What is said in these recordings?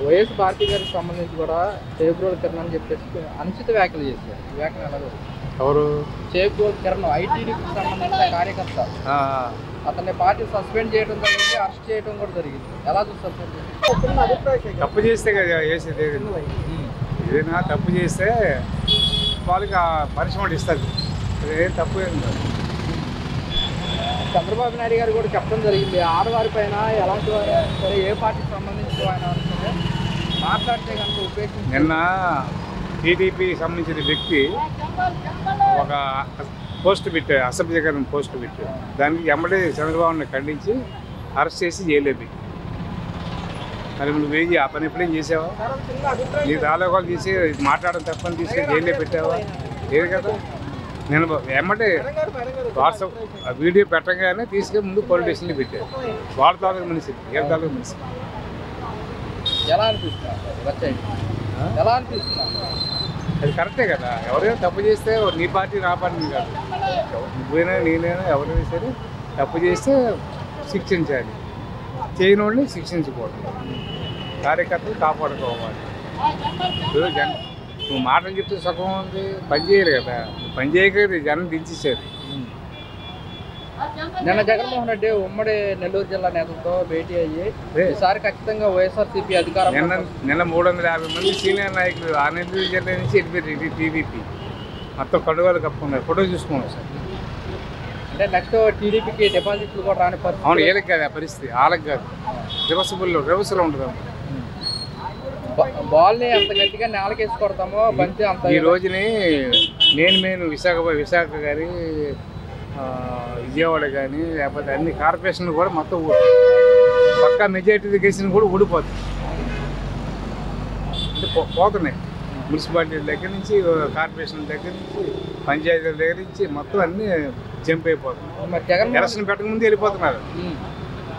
YS Bharati గారికి సంబంధించి కూడా చేబ్రోల్ కిరణ్ అని చెప్పేసి అనుచిత వ్యాఖ్యలు చేశారు. ఈ వ్యాఖ్యలు ఎలాగో ఎవరు? చేబ్రోల్ కిరణ్ ఐటీడీకి సంబంధించిన కార్యకర్త. అతన్ని పార్టీ సస్పెండ్ చేయడం జరిగింది, అరెస్ట్ చేయడం కూడా జరిగింది. ఎలా చూస్తారు? తప్పు చేస్తే కదా చేసేది. ఏదైనా తప్పు చేస్తే వాళ్ళకి పనిష్మెంట్ ఇస్తారు. ఏం తప్పు ఏం కాదు. చంద్రబాబు నాయుడు గారు కూడా చెప్పడం జరిగింది, ఆడవారి పైన ఎలాంటి సరే ఏ పార్టీకి సంబంధించిన ఆయన సరే మాట్లాడితే కనుక ఉపయోగించి. నిన్న టీడీపీకి సంబంధించిన వ్యక్తి ఒక పోస్ట్ పెట్టాడు, అసభ్యకరణ పోస్ట్ పెట్టాడు. దానికి ఎమ్మడే చంద్రబాబుని ఖండించి అరెస్ట్ చేసి జైలేపి. మరి నువ్వు వేయి ఆ పని ఎప్పుడేం చేసావా? నీ తాలూకాలు తీసి మాట్లాడడం తప్పని తీసుకొని జైల్లో పెట్టావా? లేదు కదా. నేను ఎమ్మటే వాట్సాప్ వీడియో పెట్టగానే తీసుకొని ముందు పోలీస్ స్టేషన్లో పెట్టారు. వాళ్ళ తాలూకు మనిషి ఏ తాలూకు మనిషి. ఎలా అనిపిస్తుంది? ఎలా అనిపిస్తుంది? అది కరెక్టే కదా. ఎవరైనా తప్పు చేస్తే నీ పార్టీ నా పార్టీ కాదు. నువ్వైనా నేనైనా ఎవరైనా సరే తప్పు చేస్తే శిక్షించాలి, చేయని వాళ్ళని శిక్షించకూడదు. కార్యకర్తలు కాపాడుకోవాలి. నువ్వు మాటలు చెప్తే సుఖం ఉంది, పని చేయరు కదా. పని చేయక జనం దించేశారు. నిన్న జగన్మోహన్ రెడ్డి ఉమ్మడి నెల్లూరు జిల్లా నేతలతో భేటీ అయ్యి ఈసారి ఖచ్చితంగా వైఎస్ఆర్సీపీ అధికారం. నిన్న 350 మంది సీనియర్ నాయకులు ఆ నెల్లూరు జిల్లా నుంచి వెళ్ళిపోయారు. టీడీపీ మొత్తం కడుగోలు కప్పుకున్నారు. ఫోటో చూసుకున్నాం సార్. అంటే నెక్స్ట్ టీడీపీకి డిపాజిట్లు కూడా రాని పరిస్థితి. అవును, ఏళ్ళకి కాదు ఆ పరిస్థితి, వాళ్ళకి కాదు. రివర్స్లో ఉంటుంది. బాల్ని ఎంత గట్టిగా నేలకేసి కొడతామో బంతి అంత. ఈ రోజుని నేను విశాఖ కానీ విజయవాడ కానీ లేకపోతే అన్ని కార్పొరేషన్లు కూడా మొత్తం పక్కా మెజారిటీ గెలిచిన కూడా ఊడిపోతుంది. అంటే పోతున్నాయి. మున్సిపాలిటీ దగ్గర నుంచి కార్పొరేషన్ దగ్గర నుంచి పంచాయతీల దగ్గర నుంచి మొత్తం అన్నీ జంప్ అయిపోతుంది. మరి ఎలక్షన్ పెట్టకముందు వెళ్ళిపోతున్నారు.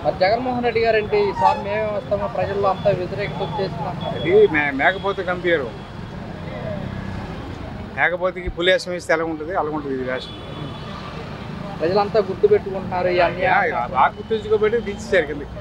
మరి జగన్మోహన్ రెడ్డి గారు అంటే ఈసారి మేమే వస్తామో ప్రజల్లో అంతా వ్యతిరేకత వచ్చేసిన. అది మేకపోతే కంపేరు. మేకపోతేకి పులి వేషం వేస్తే ఎలా ఉంటుంది, అలా ఉంటుంది ఇది వేషం. ప్రజలంతా గుర్తు పెట్టుకుంటున్నారు. ఇవన్నీ బాగా గుర్తుంచుకోబెట్టి దించేశారు కిందకి.